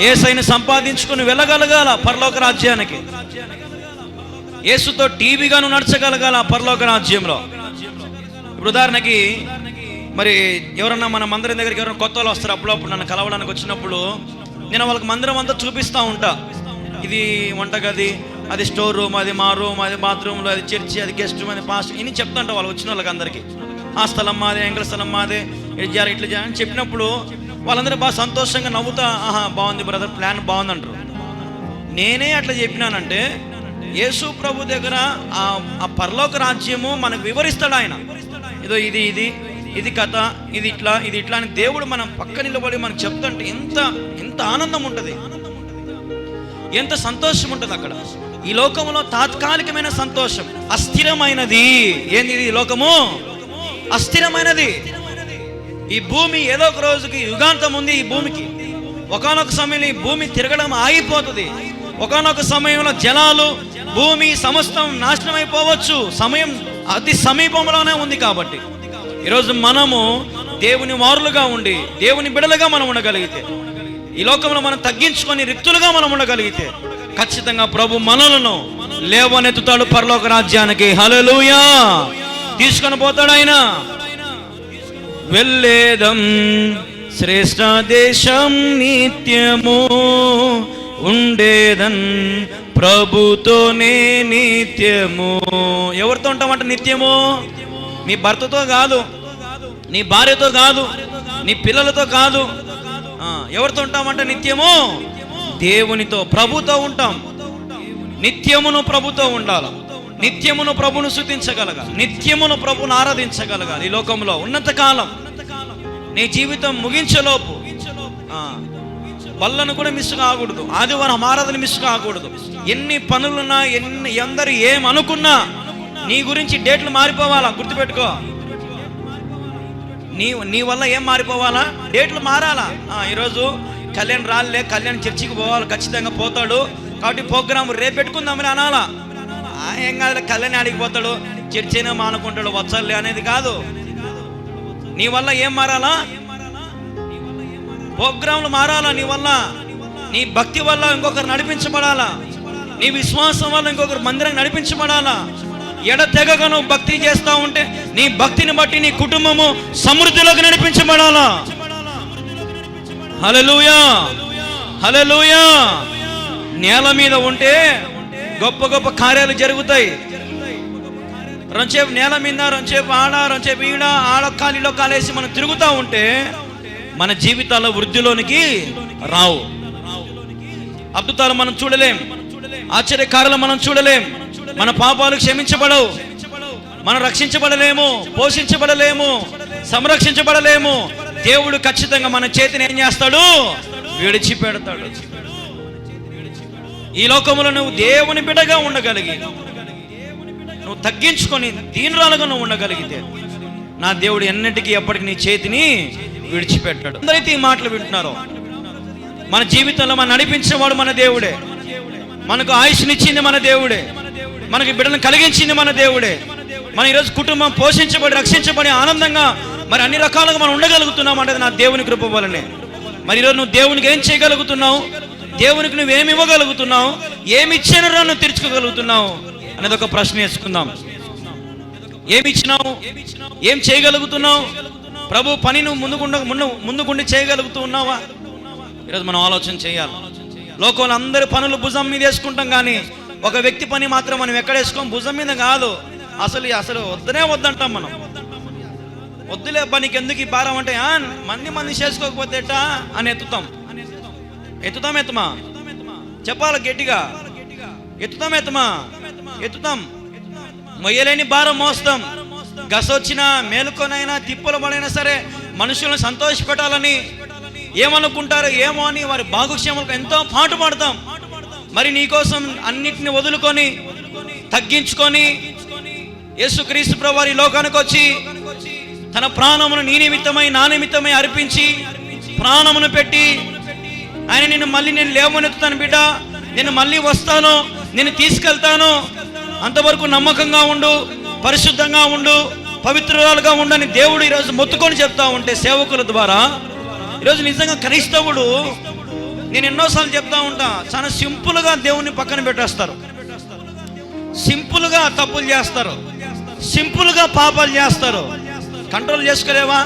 యేసయ్యని సంపాదించుకుని వెళ్ళగలగాల పరలోక రాజ్యానికి. యేసుతో టీవీగా నువ్వు నడచగలగాల పరలోక రాజ్యంలో. ఇప్పుడు ఉదాహరణకి మరి ఎవరన్నా మన మందిరం దగ్గరికి ఎవరైనా కొత్త వాళ్ళు వస్తారు, అప్పుడప్పుడు నన్ను కలవడానికి వచ్చినప్పుడు నేను వాళ్ళకి మందిరం అంతా చూపిస్తూ ఉంటా. ఇది వంటగది, అది స్టోర్ రూమ్, అది మా రూమ్, అది బాత్రూమ్లో, అది చర్చి, అది గెస్ట్ రూమ్, అది పాస్ట్, ఇన్ని చెప్తుంటా వాళ్ళు వచ్చిన వాళ్ళకి అందరికీ. ఆ స్థలం మాదే, ఎంగల స్థలం మాదే, ఇట్లా చేయాలి అని చెప్పినప్పుడు వాళ్ళందరూ బాగా సంతోషంగా నవ్వుతా, ఆహా బాగుంది బ్రదర్, ప్లాన్ బాగుంది అంటారు. నేనే అట్లా చెప్పినానంటే యేసు ప్రభు దగ్గర ఆ పరలోక రాజ్యము మనకు వివరిస్తాడు ఆయన. ఇదో ఇది ఇది కథ, ఇది ఇట్లా అని దేవుడు మనం పక్క నిలబడి మనకు చెప్తుంటే ఎంత ఆనందం ఉంటుంది, ఎంత సంతోషం ఉంటుంది అక్కడ. ఈ లోకంలో తాత్కాలికమైన సంతోషం, అస్థిరమైనది. ఏంది ఈ లోకము? అస్థిరమైనది. ఈ భూమి ఏదో ఒక రోజుకి యుగాంతం ఉంది. ఈ భూమికి ఒకానొక సమయంలో ఈ భూమి తిరగడం ఆగిపోతుంది. ఒకానొక సమయంలో జలాలు, భూమి సమస్తం నాశనం అయిపోవచ్చు. సమయం అతి సమీపంలోనే ఉంది. కాబట్టి ఈరోజు మనము దేవుని వారులుగా ఉండి దేవుని బిడలుగా మనం ఉండగలిగితే, ఈ లోకంలో మనం తగ్గించుకొని రిక్తులుగా మనం ఉండగలిగితే, ఖచ్చితంగా ప్రభు మనలను లేవనెత్తుతాడు పరలోక రాజ్యానికి. హల్లెలూయా. తీసుకొని పోతాడు ఆయన. వెళ్ళేదం శ్రేష్ఠ దేశం, నిత్యము ఉండేదన్ ప్రభుతోనే నిత్యము. ఎవరితో ఉంటామంట నిత్యము? నీ భర్తతో కాదు, నీ భార్యతో కాదు, నీ పిల్లలతో కాదు. ఎవరితో ఉంటామంటే నిత్యము దేవునితో, ప్రభుతో ఉంటాం. నిత్యమును ప్రభుతో ఉండాలి. నిత్యమును ప్రభును స్తుతించగలగాలి. నిత్యమును ప్రభును ఆరాధించగలగాలి. ఈ లోకంలో ఉన్నంతకాలం నీ జీవితం ముగించేలోపు బల్లను కూడా మిస్ కాకూడదు. ఆదివారం ఆరాధన మిస్ కాకూడదు. ఎన్ని పనులున్నా, ఎందరు ఏమనుకున్నా నీ గురించి డేట్లు మారిపోవాలా. గుర్తుపెట్టుకో, నీ వల్ల ఏం మారిపోవాలా? డేట్లు మారాలా. ఈరోజు కళ్యాణ్ రాలే, కళ్యాణ్ చర్చికి పోవాలి, ఖచ్చితంగా పోతాడు కాబట్టి ప్రోగ్రామ్ రేపు పెట్టుకుందామని అనాలా. ఏం కాదు, కళ్యాణ్ ఆడికి పోతాడు, చర్చి అయినా మానుకుంటాడు, వచ్చలే అనేది కాదు. నీ వల్ల ఏం మారాలా? ప్రోగ్రాంలు మారాలా. నీ వల్ల, నీ భక్తి వల్ల ఇంకొకరు నడిపించబడాలా. నీ విశ్వాసం వల్ల ఇంకొకరు మందిరం నడిపించబడాలా. ఎడతెగక నువ్వు భక్తి చేస్తా ఉంటే నీ భక్తిని బట్టి నీ కుటుంబము సమృద్ధిలోకి నడిపించబడాలా. హల్లెలూయా, హల్లెలూయా. నేల మీద ఉంటే గొప్ప గొప్ప కార్యాలు జరుగుతాయి. రొంచేపు నేల మీద, రొంచేపు ఆడ, రొంచేపు ఈడ, ఆడొక్కాలిలో కాలేసి మనం తిరుగుతూ ఉంటే మన జీవితాల వృద్ధిలోనికి రావు. అద్భుతాలు మనం చూడలేం, ఆశ్చర్యకార్యాలు మనం చూడలేం, మన పాపాలు క్షమించబడవు, మనం రక్షించబడలేము, పోషించబడలేము, సంరక్షించబడలేము. దేవుడు ఖచ్చితంగా మన చేతిని ఏం చేస్తాడు? విడిచిపెడతాడు. ఈ లోకంలో నువ్వు దేవుని బిడ్డగా ఉండగలిగి, నువ్వు తగ్గించుకొని దీనురాలుగా నువ్వు ఉండగలిగితే, నా దేవుడు ఎన్నటికీ ఎప్పటికీ నీ చేతిని విడిచిపెట్టాడు. అందరైతే ఈ మాటలు వింటున్నారో, మన జీవితంలో మనం నడిపించేవాడు మన దేవుడే, మనకు ఆయుష్నిచ్చింది మన దేవుడే, మనకి బిడ్డలను కలిగించింది మన దేవుడే. మన ఈరోజు కుటుంబం పోషించబడి, రక్షించబడి, ఆనందంగా మరి అన్ని రకాలుగా మనం ఉండగలుగుతున్నాం అంటే నా దేవుని కృప వల్లనే. మరి ఈరోజు నువ్వు దేవునికి ఏం చేయగలుగుతున్నావు? దేవునికి నువ్వేమి ఇవ్వగలుగుతున్నావు? ఏమి ఇచ్చిన నువ్వు తీర్చుకోగలుగుతున్నావు అనేది ఒక ప్రశ్న వేసుకుందాం. ఏమి ఇచ్చినావు? ఏం చేయగలుగుతున్నావు? ప్రభు పని నువ్వు ముందుకుండి చేయగలుగుతూ ఉన్నావా? ఈరోజు మనం ఆలోచన చేయాలి. లోకంలో అందరి పనులు భుజం మీద వేసుకుంటాం, కానీ ఒక వ్యక్తి పని మాత్రం మనం ఎక్కడ వేసుకోం? భుజం మీద కాదు. అసలు వద్దంటాం మనం. వద్దులే పనికి ఎందుకు ఈ భారం అంటే, మంది చేసుకోకపోతే ఎట్టా అని ఎత్తుతాం. చెప్పాలి గట్టిగా, ఎత్తుతాం. మొయ్యలేని భారం మోస్తాం. గసొచ్చినా, మేలుకొనైనా, తిప్పలు పడైనా సరే మనుషులను సంతోషపెట్టాలని, ఏమనుకుంటారో ఏమో అని వారి బాగుక్షేమాలకు ఎంతో పాటు పడతాం. మరి నీకోసం అన్నిటిని వదులుకొని, తగ్గించుకొని, యేసుక్రీస్తు ప్రభువు వారి లోకానికి వచ్చి తన ప్రాణమును నీ నిమిత్తమై, నా నిమిత్తమై అర్పించి ప్రాణమును పెట్టి, ఆయన నేను లేవనెత్తుతాను బిడ్డ, నేను మళ్ళీ వస్తాను, నేను తీసుకెళ్తాను, అంతవరకు నమ్మకంగా ఉండు, పరిశుద్ధంగా ఉండు, పవిత్రురాలుగా ఉండని దేవుడు ఈరోజు మొత్తుకొని చెప్తా ఉంటే సేవకుల ద్వారా, ఈరోజు నిజంగా క్రైస్తవుడు, నేను ఎన్నోసార్లు చెప్తా ఉంటా, చాలా సింపుల్గా దేవుణ్ణి పక్కన పెట్టేస్తారు, సింపుల్గా తప్పులు చేస్తారు, సింపుల్గా పాపాలు చేస్తారు. కంట్రోల్ చేసుకోలేవా?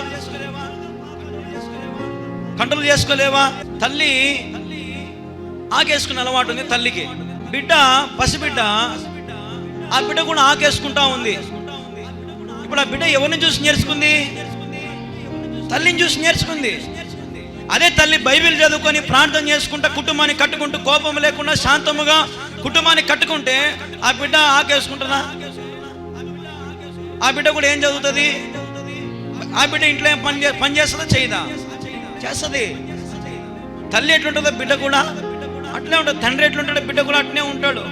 తల్లి ఆకేసుకునే అలవాటు ఉంది తల్లికి. పసిబిడ్డ ఆ బిడ్డ కూడా ఆకేసుకుంటా ఉంది. ఇప్పుడు ఆ బిడ్డ ఎవరిని చూసి నేర్చుకుంది? తల్లిని చూసి నేర్చుకుంది. అదే తల్లి బైబిల్ చదువుకొని ప్రార్థన చేసుకుంటా కుటుంబాన్ని కట్టుకుంటూ, కోపం లేకుండా శాంతముగా కుటుంబాన్ని కట్టుకుంటే ఆ బిడ్డ ఆకేసుకుంటుందా? ఆ బిడ్డ కూడా ఏం చదువుతుంది? ఆ బిడ్డ ఇంట్లో ఏం పని చేస్తుందో చేయదా? చేస్తుంది. తల్లి ఎట్లుంటుందో బిడ్డ కూడా అట్లే ఉంటుంది. తండ్రి ఎట్లుంటాడో బిడ్డ కూడా అట్లే ఉంటాడు.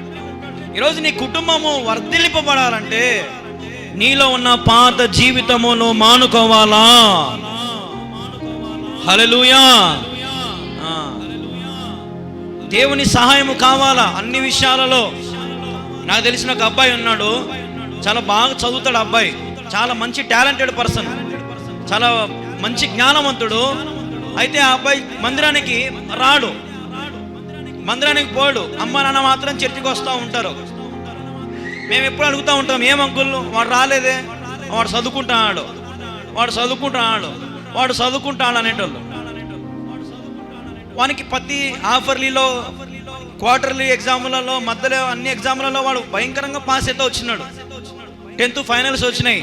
ఈరోజు నీ కుటుంబము వర్ధిల్లింపబడాలంటే నీలో ఉన్న పాత జీవితమును మానుకోవాలా. హల్లెలూయా. దేవుని సహాయము కావాలా అన్ని విషయాలలో. నాకు తెలిసిన ఒక అబ్బాయి ఉన్నాడు, చాలా బాగా చదువుతాడు. అబ్బాయి చాలా మంచి టాలెంటెడ్ పర్సన్, చాలా మంచి జ్ఞానవంతుడు. అయితే ఆ అబ్బాయి మందిరానికి రాడు, మందిరానికి పోడు. అమ్మ నాన్న మాత్రం చర్చికి వస్తూ ఉంటారు. మేము ఎప్పుడు అడుగుతూ ఉంటాం, ఏం అంకుల్ వాడు రాలేదే, వాడు చదువుకుంటున్నాడు, వాడు చదువుకుంటున్నాడు, వాడు చదువుకుంటాడు అనేటోళ్ళు. వానికి ప్రతి ఆఫర్లీలో, క్వార్టర్లీ ఎగ్జాములలో, మధ్యలో అన్ని ఎగ్జాములలో వాడు భయంకరంగా పాస్ అయితే వచ్చినాడు. 10th ఫైనల్స్ వచ్చినాయి.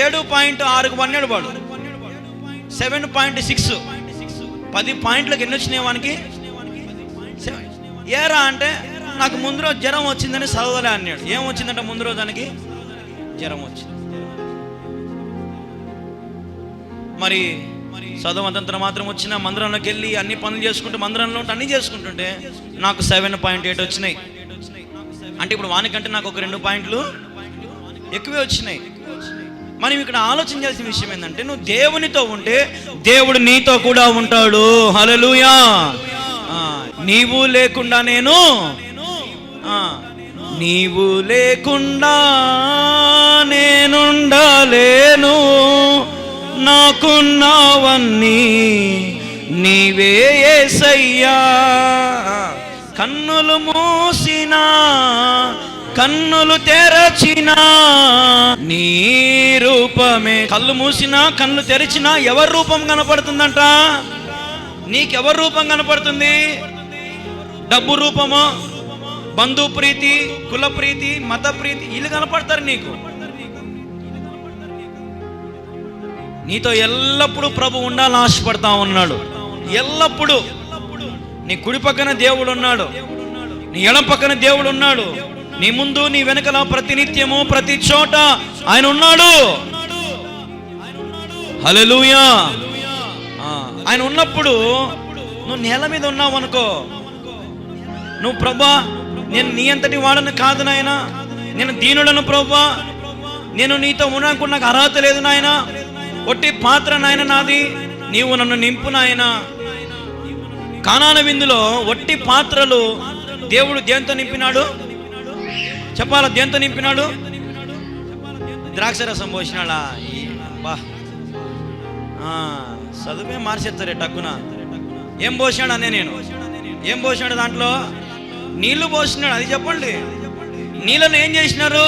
7.6కు పన్నాడు వాడు. 7.6 10 పాయింట్లకు ఎన్ని వచ్చినాయి వానికి? ఏరా అంటే నాకు ముందు రోజు జ్వరం వచ్చిందని చదవలే అన్నాడు. ఏం వచ్చిందంటే ముందు రోజు దానికి జ్వరం వచ్చింది. మరి చదవంతంత మాత్రం వచ్చిన మందిరంలోకి వెళ్ళి అన్ని పనులు చేసుకుంటూ మందిరంలో ఉంటే అన్ని చేసుకుంటుంటే నాకు 7.8 వచ్చినాయి. అంటే ఇప్పుడు వానికంటే నాకు ఒక 2 పాయింట్లు ఎక్కువే వచ్చినాయి. మనం ఇక్కడ ఆలోచించాల్సిన విషయం ఏంటంటే, నువ్వు దేవునితో ఉంటే దేవుడు నీతో కూడా ఉంటాడు. హల్లెలూయా. నీవు లేకుండా నీవు లేకుండా నేనుండలేను, నాకున్నావన్నీ నీవే యేసయ్యా. కన్నులు మూసినా కన్నులు తెరచినా నీ రూపమే. కళ్ళు మూసినా కళ్ళు తెరిచినా ఎవరి రూపం కనపడుతుందంట? నీకెవరి రూపం కనపడుతుంది? డబ్బు రూపమో, బంధు ప్రీతి, కుల ప్రీతి, మత ప్రీతి, వీళ్ళు కనపడతారు నీకు. నీతో ఎల్లప్పుడూ ప్రభు ఉండాలని ఆశపడతా ఉన్నాడు. ఎల్లప్పుడూ నీ కుడి పక్కన దేవుడు ఉన్నాడు, నీ ఎడం పక్కన దేవుడు ఉన్నాడు, నీ ముందు నీ వెనకల ప్రతినిత్యము ప్రతి చోట ఆయన ఉన్నాడు. హల్లెలూయా. ఆయన ఉన్నప్పుడు నువ్వు నేల మీద ఉన్నావు అనుకో, నువ్వు ప్రభా నేను నీ అంతటి వాడను కాదు నాయన, నేను దీనుడను ప్రభా, నేను నీతో ఉండడానికి నాకు అర్హత లేదు నాయన, ఒట్టి పాత్ర నాయన నాది, నీవు నన్ను నింపు నాయన. కానాన విందులో ఒట్టి పాత్రలు దేవుడు దేంతో నింపినాడు చెప్పాలా? దేంతో నింపినాడు? ద్రాక్షరసం పోసినాడా? బా చదువే మార్చేస్తారే టక్కున. ఏం పోసినాడు అనే నేను ఏం పోసినాడు? దాంట్లో నీళ్లు పోసినాడు. అది చెప్పండి. నీళ్ళను ఏం చేసినారు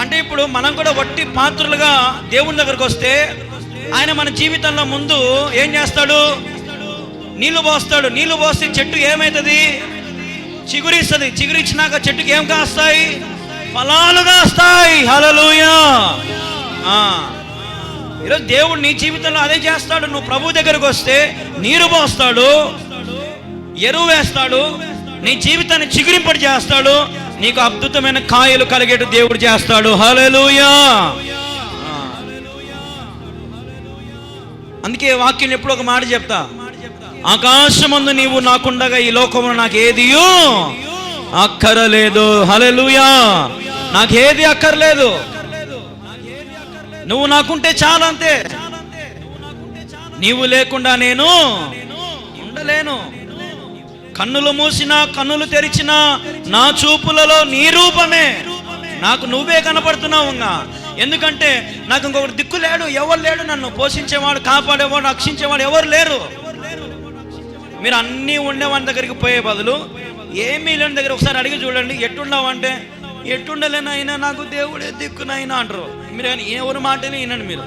అంటే, ఇప్పుడు మనం కూడా వట్టి పాత్రలుగా దేవుని దగ్గరకు వస్తే ఆయన మన జీవితంలో ముందు ఏం చేస్తాడు? నీళ్లు పోస్తాడు. నీళ్లు పోస్తే చెట్టు ఏమవుతుంది? చిగురిస్తుంది. చిగురిచ్చినాక చెట్టుకి ఏం కాస్తాయి? ఫలాలు కాస్తాయి. హల్లెలూయా. ఈరోజు దేవుడు నీ జీవితంలో అదే చేస్తాడు. నువ్వు ప్రభు దగ్గరకు వస్తే నీరు పోస్తాడు, ఎరువు వేస్తాడు, నీ జీవితాన్ని చిగురింపడి చేస్తాడు, నీకు అద్భుతమైన కాయలు కలిగేటు దేవుడు చేస్తాడు. హల్లెలూయా. అందుకే వాక్యం ఎప్పుడు ఒక మాట చెప్తా, ఆకాశమందు నీవు నాకుండగా ఈ లోకంలో నాకు ఏదియూ అక్కరలేదు. హల్లెలూయా. నాకేది అక్కర్లేదు, నువ్వు నాకుంటే చాలు, అంతే. నీవు లేకుండా నేను ఉండలేను. కన్నులు మూసినా కన్నులు తెరిచినా నా చూపులలో నీ రూపమే. నాకు నువ్వే కనపడుతున్నావు. ఎందుకంటే నాకు ఇంకొకటి దిక్కు లేడు, ఎవరు లేడు. నన్ను పోషించేవాడు, కాపాడేవాడు, రక్షించేవాడు ఎవరు లేరు. మీరు అన్నీ ఉండేవాడి దగ్గరికి పోయే బదులు ఏమీ లేని దగ్గర ఒకసారి అడిగి చూడండి, ఎట్టుండవు అంటే, ఎట్టుండలేనైనా నాకు దేవుడే దిక్కునైనా అంటారు. మీరు కానీ ఎవరి మాటని వినండి. మీరు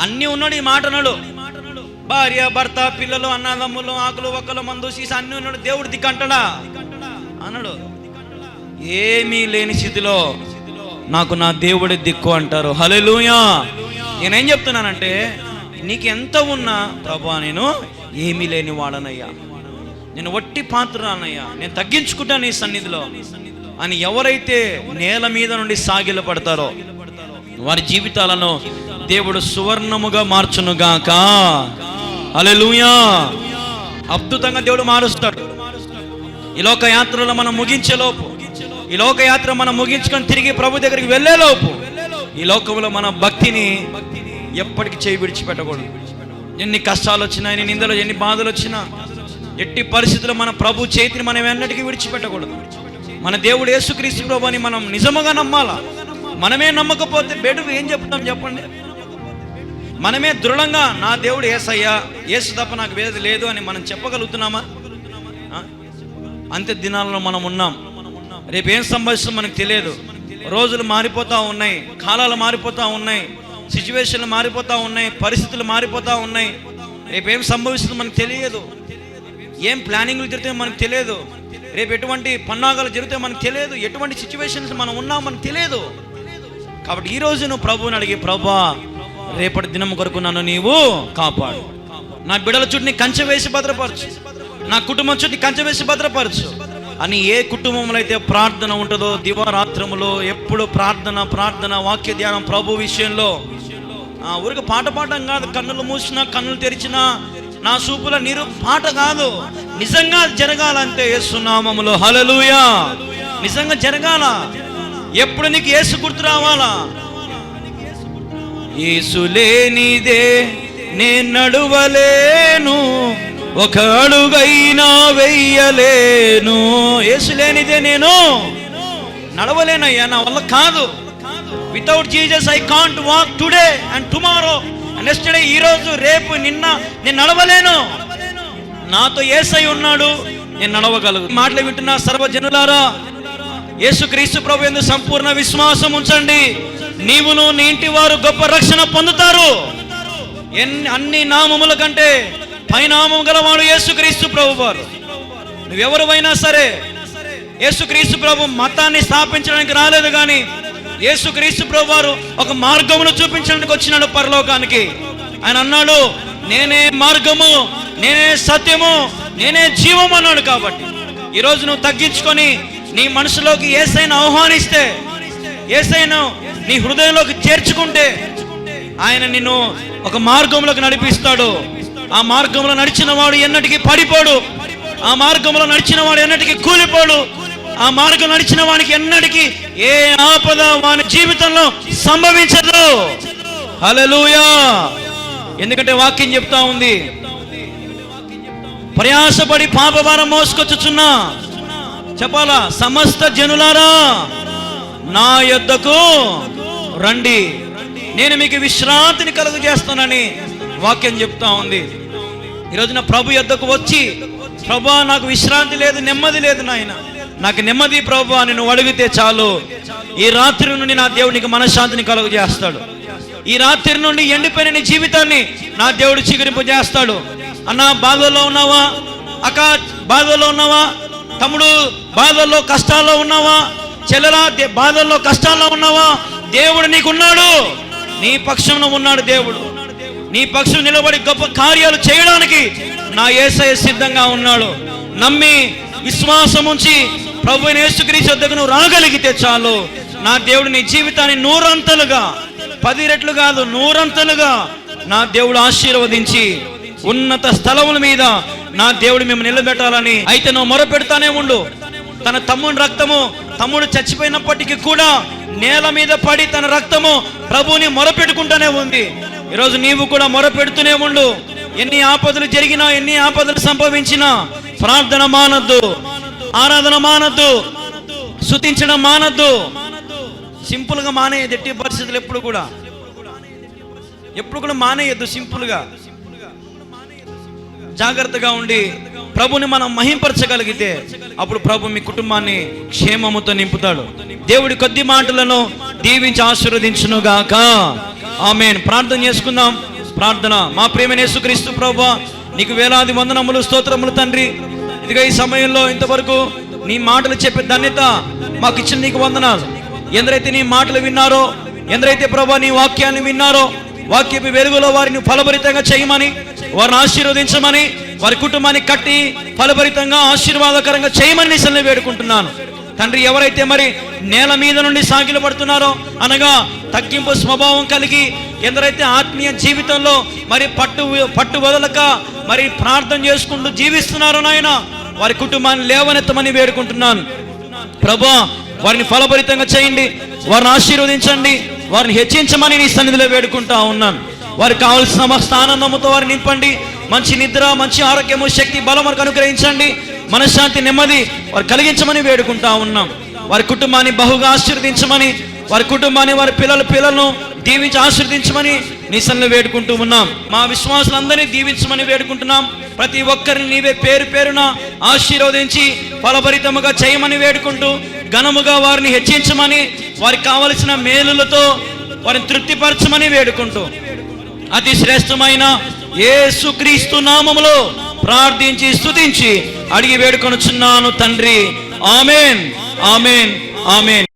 అన్నీ ఉన్నాడు, ఈ మాట అన్నాడు. భార్య, భర్త, పిల్లలు, అన్నదమ్ములు, ఆకులు, ఒక్కలు, మందు, సీసా అన్నీ ఉన్నాడు. దేవుడు దిక్కు అంటాడా? అన్నాడు. ఏమీ లేని స్థితిలో నాకు నా దేవుడి దిక్కు అంటారు. హల్లెలూయా. నేనేం చెప్తున్నానంటే, నీకు ఎంత ఉన్నా ప్రభువా నేను ఏమీ లేని వాడనయ్యా, నేను వట్టి పాత్రనయ్యా, నేను తగ్గించుకుంటా నీ సన్నిధిలో అని ఎవరైతే నేల మీద నుండి సాగిల పడతారో, వారి జీవితాలను దేవుడు సువర్ణముగా మార్చునుగాక. హల్లెలూయా. అద్భుతంగా దేవుడు మారుస్తాడు. ఈ లోక యాత్రలో మనం ముగించేలోపు, ఈ లోక యాత్ర మనం ముగించుకొని తిరిగి ప్రభు దగ్గరికి వెళ్ళేలోపు, ఈ లోకంలో మన భక్తిని ఎప్పటికీ చేయి విడిచిపెట్టకూడదు. ఎన్ని కష్టాలు వచ్చినా, ఎన్ని నిందలు, ఎన్ని బాధలు వచ్చినా, ఎట్టి పరిస్థితుల్లో మన ప్రభు చేతిని మనం ఎన్నటికీ విడిచిపెట్టకూడదు. మన దేవుడు యేసుక్రీస్తు ప్రభు అని మనం నిజముగా నమ్మాలా. మనమే నమ్మకపోతే బెడుగు ఏం చెప్తాం చెప్పండి? మనమే దృఢంగా నా దేవుడు యేసయ్యా, యేసు తప్ప నాకు వేరేది లేదు అని మనం చెప్పగలుగుతున్నామా? అంత్య దినాల్లో మనం ఉన్నాం. రేపు ఏం సంభవిస్తుందో మనకు తెలియదు. రోజులు మారిపోతూ ఉన్నాయి, కాలాలు మారిపోతూ ఉన్నాయి, సిచ్యువేషన్లు మారిపోతూ ఉన్నాయి, పరిస్థితులు మారిపోతూ ఉన్నాయి. రేపు ఏం సంభవిస్తుందో మనకు తెలియదు. ఏం ప్లానింగ్లు జరిగితే మనకు తెలియదు. రేపు ఎటువంటి పన్నాగాలు జరిగితే మనకు తెలియదు. ఎటువంటి సిచ్యువేషన్స్ మనం ఉన్నాం మనకు తెలియదు. కాబట్టి ఈరోజు నువ్వు ప్రభువుని అడిగి, ప్రభా రేపటి దినం కొరకు నన్ను నీవు కాపాడు, నా బిడ్డల చుట్టూ కంచె వేసి భద్రపరచు, నా కుటుంబం చుట్టూ కంచె వేసి భద్రపరచు అని ఏ కుటుంబంలో అయితే ప్రార్థన ఉంటుందో, దివారాత్రములో ఎప్పుడు ప్రార్థన ప్రార్థన వాక్య ధ్యానం ప్రభు విషయంలో, ఊరికి పాట పాడడం కాదు, కన్నులు మూసినా కన్నులు తెరిచినా నా చూపుల నీరు పాట కాదు, నిజంగా జరగాలంటే యేసు నామములో. హల్లెలూయా. నిజంగా జరగాల. ఎప్పుడు నీకు యేసు గుర్తు రావాలా? యేసు లేనిదే నేను నడువలేను, ఒక అడుగైనా వెయ్యలేను. యేసు లేనిదే నేను నడవలేనయ్యా, నా వల్ల కాదు. Without Jesus I can't walk today and tomorrow and yesterday. ఈరోజు రేపు నిన్న నేను నడవలేను. నాతో యేసయ్య ఉన్నాడు, నేను నడవగలను. మాటలు వింటున్న సర్వజనులారా, యేసుక్రీస్తు ప్రభు యందు సంపూర్ణ విశ్వాసం ఉంచండి. నీవును నీ ఇంటి వారు గొప్ప రక్షణ పొందుతారు. అన్ని నామముల కంటే పైనామం గలవాడు యేసుక్రీస్తు ప్రభు వారు. నువ్వెవరువైనా సరే, యేసుక్రీస్తు ప్రభు మతాన్ని స్థాపించడానికి రాలేదు, కానీ యేసుక్రీస్తు ప్రభు వారు ఒక మార్గమును చూపించడానికి వచ్చినాడు పరలోకానికి. ఆయన అన్నాడు, నేనే మార్గము, నేనే సత్యము, నేనే జీవం అన్నాడు. కాబట్టి ఈరోజు నువ్వు తగ్గించుకొని నీ మనసులోకి యేసయ్యను ఆహ్వానిస్తే, యేసయ్యను నీ హృదయంలోకి చేర్చుకుంటే, ఆయన నిన్ను ఒక మార్గంలోకి నడిపిస్తాడు. ఆ మార్గంలో నడిచిన వాడు ఎన్నటికీ పడిపోడు. ఆ మార్గంలో నడిచిన వాడు ఎన్నటికీ కూలిపోడు. ఆ మార్గం నడిచిన వానికి ఎన్నటికీ ఏ ఆపద వాని జీవితంలో సంభవించదు. హల్లెలూయా. ఎందుకంటే వాక్యం చెప్తా ఉంది, ప్రయాసపడి పాపభారం మోసుకొచ్చుచున్నా, చెప్పాలా, సమస్త జనులారా నా యొద్దకు రండి, నేను మీకు విశ్రాంతిని కలుగజేస్తానని వాక్యం చెప్తా ఉంది. ఈరోజు నా ప్రభు యొద్దకు వచ్చి, ప్రభా నాకు విశ్రాంతి లేదు, నెమ్మది లేదు నాయన, నాకు నెమ్మది ప్రభు అని నువ్వు అడిగితే చాలు. ఈ రాత్రి నుండి నా దేవునికి మనశ్శాంతిని కలుగజేస్తాడు. ఈ రాత్రి నుండి ఎండిపోయిన నీ జీవితాన్ని నా దేవుడు చిగురింపు చేస్తాడు. అన్న బాధల్లో ఉన్నావా? అక్క బాధల్లో ఉన్నావా? తమ్ముడు బాధల్లో కష్టాల్లో ఉన్నావా? చెల్లెలా బాధల్లో కష్టాల్లో ఉన్నావా? దేవుడు నీకున్నాడు, నీ పక్షంలో ఉన్నాడు. దేవుడు నీ పక్షం నిలబడి గొప్ప కార్యాలు చేయడానికి నా యేసయ్య సిద్ధంగా ఉన్నాడు. నమ్మి విశ్వాసం ఉంచి ప్రభువైన యేసుక్రీస్తు వద్దకు నువ్వు రాగలిగితే చాలు, నా దేవుడు నీ జీవితాన్ని 100 10 రెట్లు కాదు 100 నా దేవుడు ఆశీర్వదించి ఉన్నత స్థలముల మీద నా దేవుడు మేము నిలబెట్టాలని. అయితే నువ్వు మొరపెడతానే ఉండు. తన తమ్ముని రక్తము, తమ్ముడు చచ్చిపోయినప్పటికీ కూడా నేల మీద పడి తన రక్తము ప్రభువుని మొరపెట్టుకుంటూనే ఉంది. ఈరోజు నీవు కూడా మొరపెడుతూనే ఉండు. ఎన్ని ఆపదలు జరిగినా, ఎన్ని ఆపదలు సంభవించినా ప్రార్థన మానద్దు, ఆరాధన మానద్దు, స్తుతించడం మానద్దు. సింపుల్ గా మానేయద్దు. ఎట్టి పరిస్థితులు ఎప్పుడు కూడా మానేయద్దు. సింపుల్ గా జాగ్రత్తగా ఉండి ప్రభుని మనం మహింపరచగలిగితే అప్పుడు ప్రభు మీ కుటుంబాన్ని క్షేమముతో నింపుతాడు. దేవుడి కొద్ది మాటలను దీవించి ఆశీర్వదించును గాక. ఆమేన్. ప్రార్థన చేసుకుందాం. ప్రార్థన. మా ప్రియమైన యేసుక్రీస్తు ప్రభువా, నీకు వేలాది వందనములు, స్తోత్రములు తండ్రి. ఇదిగో ఈ సమయంలో ఇంతవరకు నీ మాటలు చెప్పే ధన్యత మాకు ఇచ్చిన నీకు వందనాలు. ఎందరైతే నీ మాటలు విన్నారో, ఎందరైతే ప్రభువా నీ వాక్యాన్ని విన్నారో, వాక్యపు వెలుగులో వారిని ఫలభరితంగా చేయమని, వారిని ఆశీర్వదించమని, వారి కుటుంబాన్ని కట్టి ఫలభరితంగా ఆశీర్వాదకరంగా చేయమని నీ సన్నిధిలో వేడుకుంటున్నాను. తండ్రి, ఎవరైతే మరి నేల మీద నుండి సాగిలు పడుతున్నారో, అనగా తగ్గింపు స్వభావం కలిగి ఎందరైతే ఆత్మీయ జీవితంలో మరి పట్టు వదలక మరి ప్రార్థన చేసుకుంటూ జీవిస్తున్నారో నాయన, వారి కుటుంబాన్ని లేవనెత్తమని వేడుకుంటున్నాను ప్రభా. వారిని ఫలభరితంగా చేయండి, వారిని ఆశీర్వదించండి, వారిని హెచ్చించమని నీ సన్నిధిలో వేడుకుంటా ఉన్నాను. వారికి కావాల్సిన సమస్త ఆనందముతో వారిని నింపండి. మంచి నిద్ర, మంచి ఆరోగ్యము, శక్తి, బలం వారికి అనుగ్రహించండి. మనశ్శాంతి, నెమ్మది వారు కలిగించమని వేడుకుంటా ఉన్నాం. వారి కుటుంబాన్ని బహుగా ఆశీర్వదించమని, వారి కుటుంబాన్ని, వారి పిల్లలను దీవించి ఆశీర్వదించమని నీ సన్నిధిలో వేడుకుంటూ ఉన్నాం. మా విశ్వాసులందరినీ దీవించమని వేడుకుంటున్నాం. ప్రతి ఒక్కరిని నీవే పేరు పేరున ఆశీర్వదించి ఫలభరితముగా చేయమని వేడుకుంటూ, ఘనముగా వారిని హెచ్చించమని, వారికి కావలసిన మేలులతో వారిని తృప్తిపరచమని వేడుకుంటూ, అతి శ్రేష్టమైన యేసుక్రీస్తు నామములో ప్రార్థించి స్తుతించి అడిగి వేడుకొనుచున్నాను తండ్రి. ఆమేన్, ఆమేన్, ఆమేన్.